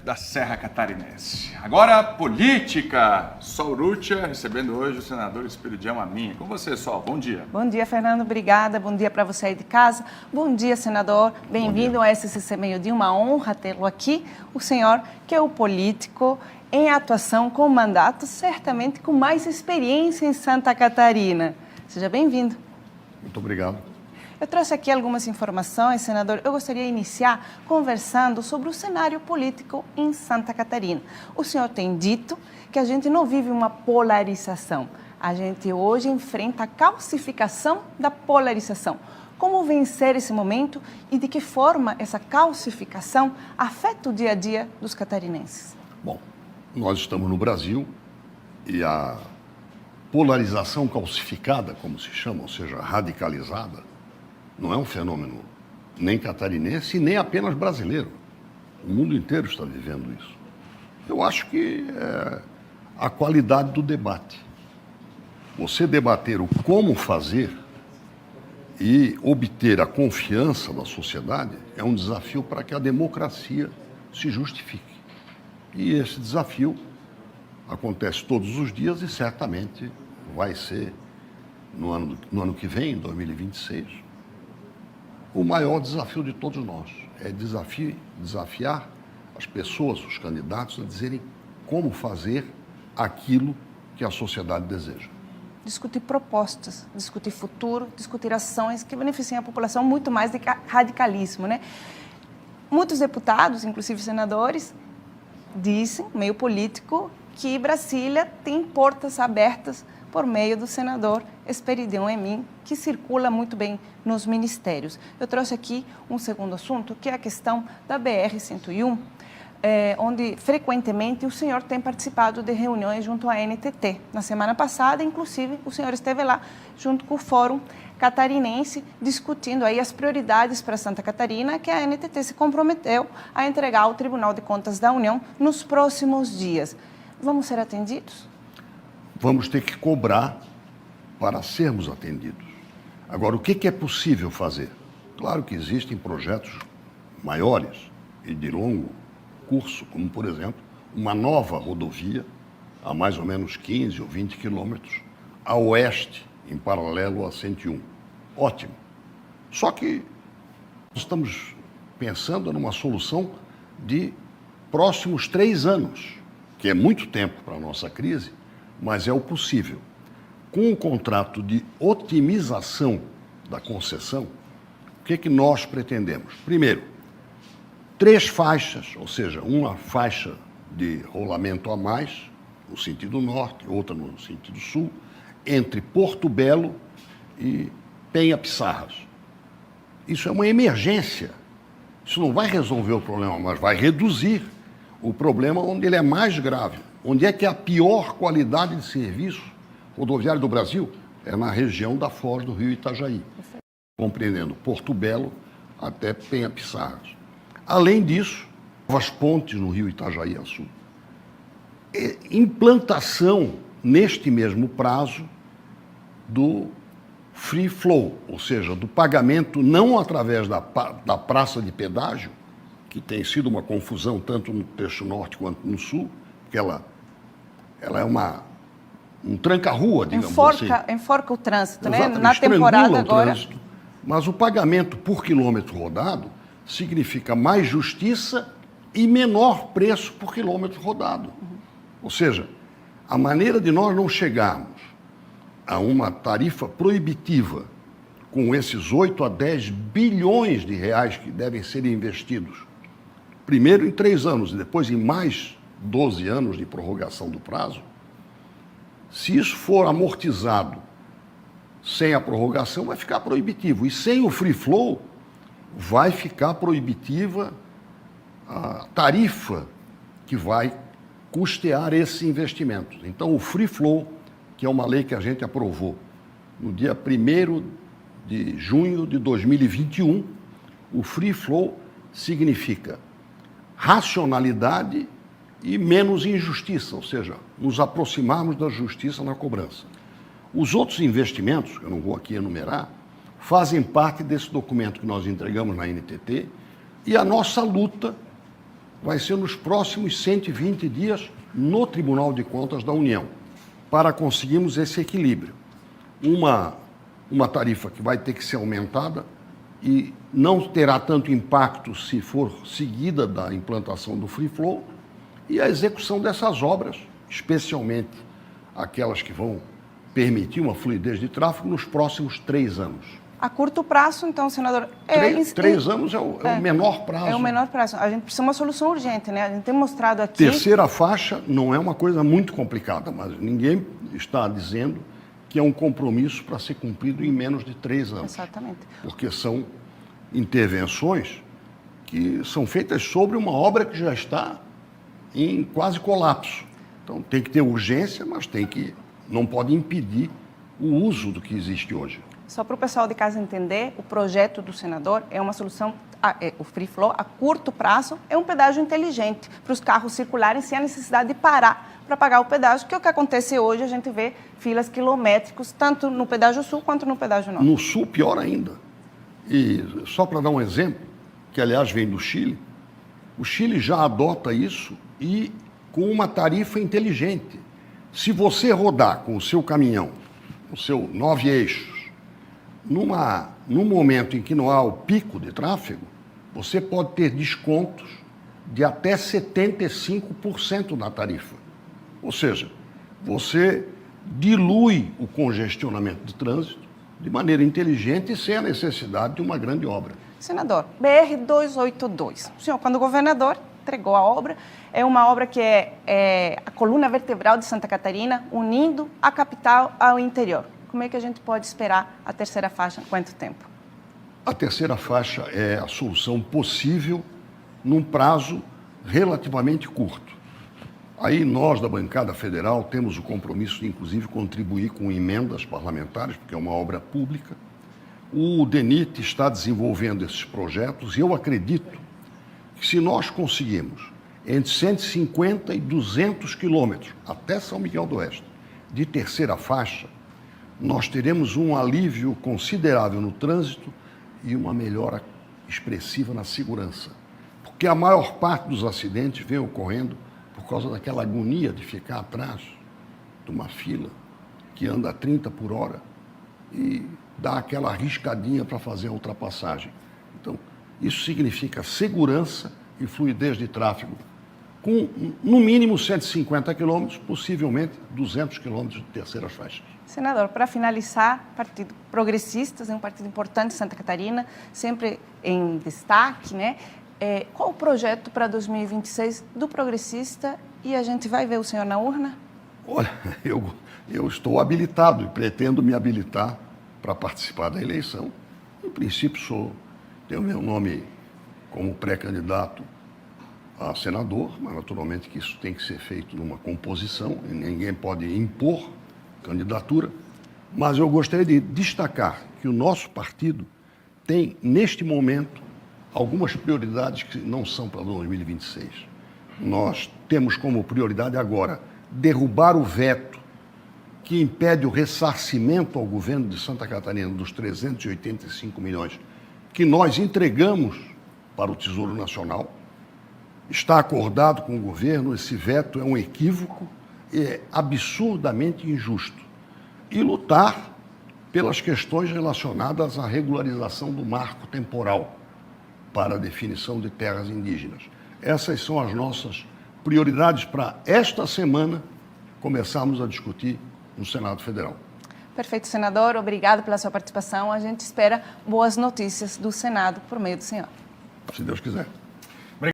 direto da Serra Catarinense. Agora, política. Sol Urrutia recebendo hoje o senador Espiridião Amin. Com você, Sol. Bom dia. Bom dia, Fernando. Obrigada. Bom dia para você aí de casa. Bom dia, senador. Bem-vindo ao SCC Meio-Dia. Uma honra tê-lo aqui. O senhor, que é o político em atuação com mandato, certamente com mais experiência em Santa Catarina. Seja bem-vindo. Muito obrigado. Eu trouxe aqui algumas informações, senador. Eu gostaria de iniciar conversando sobre o cenário político em Santa Catarina. O senhor tem dito que a gente não vive uma polarização. A gente hoje enfrenta a calcificação da polarização. Como vencer esse momento e de que forma essa calcificação afeta o dia a dia dos catarinenses? Bom, nós estamos no Brasil e a polarização calcificada, como se chama, ou seja, radicalizada, não é um fenômeno nem catarinense, nem apenas brasileiro. O mundo inteiro está vivendo isso. Eu acho que é a qualidade do debate. Você debater o como fazer e obter a confiança da sociedade é um desafio para que a democracia se justifique. E esse desafio acontece todos os dias e certamente vai ser, no ano que vem, em 2026, o maior desafio de todos nós. É desafiar as pessoas, os candidatos, a dizerem como fazer aquilo que a sociedade deseja. Discutir propostas, discutir futuro, discutir ações que beneficiem a população muito mais do que radicalismo, né? Muitos deputados, inclusive senadores, dizem, meio político, que Brasília tem portas abertas por meio do senador Espiridião Amin, que circula muito bem nos ministérios. Eu trouxe aqui um segundo assunto, que é a questão da BR-101, onde frequentemente o senhor tem participado de reuniões junto à NTT. Na semana passada, inclusive, o senhor esteve lá junto com o Fórum Catarinense, discutindo aí as prioridades para Santa Catarina, que a NTT se comprometeu a entregar ao Tribunal de Contas da União nos próximos dias. Vamos ser atendidos? Vamos ter que cobrar para sermos atendidos. Agora, o que é possível fazer? Claro que existem projetos maiores e de longo curso, como, por exemplo, uma nova rodovia a mais ou menos 15 ou 20 quilômetros a oeste, em paralelo à 101. Ótimo. Só que estamos pensando numa solução de próximos 3 anos, que é muito tempo para a nossa crise, mas é o possível. Com um contrato de otimização da concessão, o que nós pretendemos? Primeiro, 3 faixas, ou seja, uma faixa de rolamento a mais, no sentido norte, outra no sentido sul, entre Porto Belo e Penha-Pissarras. Isso é uma emergência. Isso não vai resolver o problema, mas vai reduzir o problema onde ele é mais grave. Onde é que é a pior qualidade de serviço rodoviário do Brasil? É na região da foz do rio Itajaí, compreendendo Porto Belo até Penha-Pissarras. Além disso, novas pontes no rio Itajaí a sul. Implantação, neste mesmo prazo, do free flow, ou seja, do pagamento não através da praça de pedágio, que tem sido uma confusão tanto no trecho norte quanto no sul, porque ela é um tranca-rua, digamos assim. Enforca o trânsito, exatamente, né? Na temporada agora. Trânsito. Mas o pagamento por quilômetro rodado significa mais justiça e menor preço por quilômetro rodado. Ou seja, a maneira de nós não chegarmos a uma tarifa proibitiva com esses 8 a 10 bilhões de reais que devem ser investidos, primeiro em 3 anos e depois em mais 12 anos de prorrogação do prazo, se isso for amortizado sem a prorrogação, vai ficar proibitivo. E sem o free flow, vai ficar proibitiva a tarifa que vai custear esses investimentos. Então, o free flow, que é uma lei que a gente aprovou no dia 1º de junho de 2021, o free flow significa racionalidade e menos injustiça, ou seja, nos aproximarmos da justiça na cobrança. Os outros investimentos, eu não vou aqui enumerar, fazem parte desse documento que nós entregamos na NTT e a nossa luta vai ser nos próximos 120 dias no Tribunal de Contas da União, para conseguirmos esse equilíbrio. Uma tarifa que vai ter que ser aumentada e não terá tanto impacto se for seguida da implantação do Free Flow e a execução dessas obras, especialmente aquelas que vão permitir uma fluidez de tráfego nos próximos 3 anos. A curto prazo, então, senador... 3 anos é o menor prazo. É o menor prazo. A gente precisa de uma solução urgente, né? A gente tem mostrado aqui... Terceira faixa não é uma coisa muito complicada, mas ninguém está dizendo que é um compromisso para ser cumprido em menos de 3 anos. Exatamente. Porque são intervenções que são feitas sobre uma obra que já está em quase colapso. Então tem que ter urgência, mas não pode impedir o uso do que existe hoje. Só para o pessoal de casa entender, o projeto do senador é uma solução, o Free Flow, a curto prazo, é um pedágio inteligente para os carros circularem sem a necessidade de parar para pagar o pedágio, que é o que acontece hoje, a gente vê filas quilométricas, tanto no pedágio sul quanto no pedágio norte. No sul, pior ainda. E só para dar um exemplo, que aliás vem do Chile, o Chile já adota isso e com uma tarifa inteligente. Se você rodar com o seu caminhão, o seu 9 eixos, num momento em que não há o pico de tráfego, você pode ter descontos de até 75% na tarifa. Ou seja, você dilui o congestionamento de trânsito de maneira inteligente e sem a necessidade de uma grande obra. Senador, BR-282. O senhor, quando governador, entregou a obra. É uma obra que é a coluna vertebral de Santa Catarina, unindo a capital ao interior. Como é que a gente pode esperar a terceira faixa? Quanto tempo? A terceira faixa é a solução possível num prazo relativamente curto. Aí nós, da bancada federal, temos o compromisso de, inclusive, contribuir com emendas parlamentares, porque é uma obra pública. O DENIT está desenvolvendo esses projetos e eu acredito que se nós conseguirmos entre 150 e 200 quilômetros até São Miguel do Oeste de terceira faixa, nós teremos um alívio considerável no trânsito e uma melhora expressiva na segurança. Porque a maior parte dos acidentes vem ocorrendo por causa daquela agonia de ficar atrás de uma fila que anda a 30 por hora e dá aquela arriscadinha para fazer a ultrapassagem. Então, isso significa segurança e fluidez de tráfego, com no mínimo 150 quilômetros, possivelmente 200 quilômetros de terceiras faixas. Senador, para finalizar, Partido Progressistas é um partido importante de Santa Catarina, sempre em destaque, né? Qual o projeto para 2026 do Progressista e a gente vai ver o senhor na urna? Olha, eu estou habilitado e pretendo me habilitar para participar da eleição. Em princípio, tenho meu nome como pré-candidato a senador, mas naturalmente que isso tem que ser feito numa composição, e ninguém pode impor candidatura, mas eu gostaria de destacar que o nosso partido tem, neste momento, algumas prioridades que não são para 2026. Nós temos como prioridade agora derrubar o veto que impede o ressarcimento ao governo de Santa Catarina dos 385 milhões que nós entregamos para o Tesouro Nacional. Está acordado com o governo, esse veto é um equívoco, é absurdamente injusto. E lutar pelas questões relacionadas à regularização do marco temporal para a definição de terras indígenas. Essas são as nossas prioridades para esta semana começarmos a discutir no Senado Federal. Perfeito, senador. Obrigado pela sua participação. A gente espera boas notícias do Senado por meio do senhor. Se Deus quiser.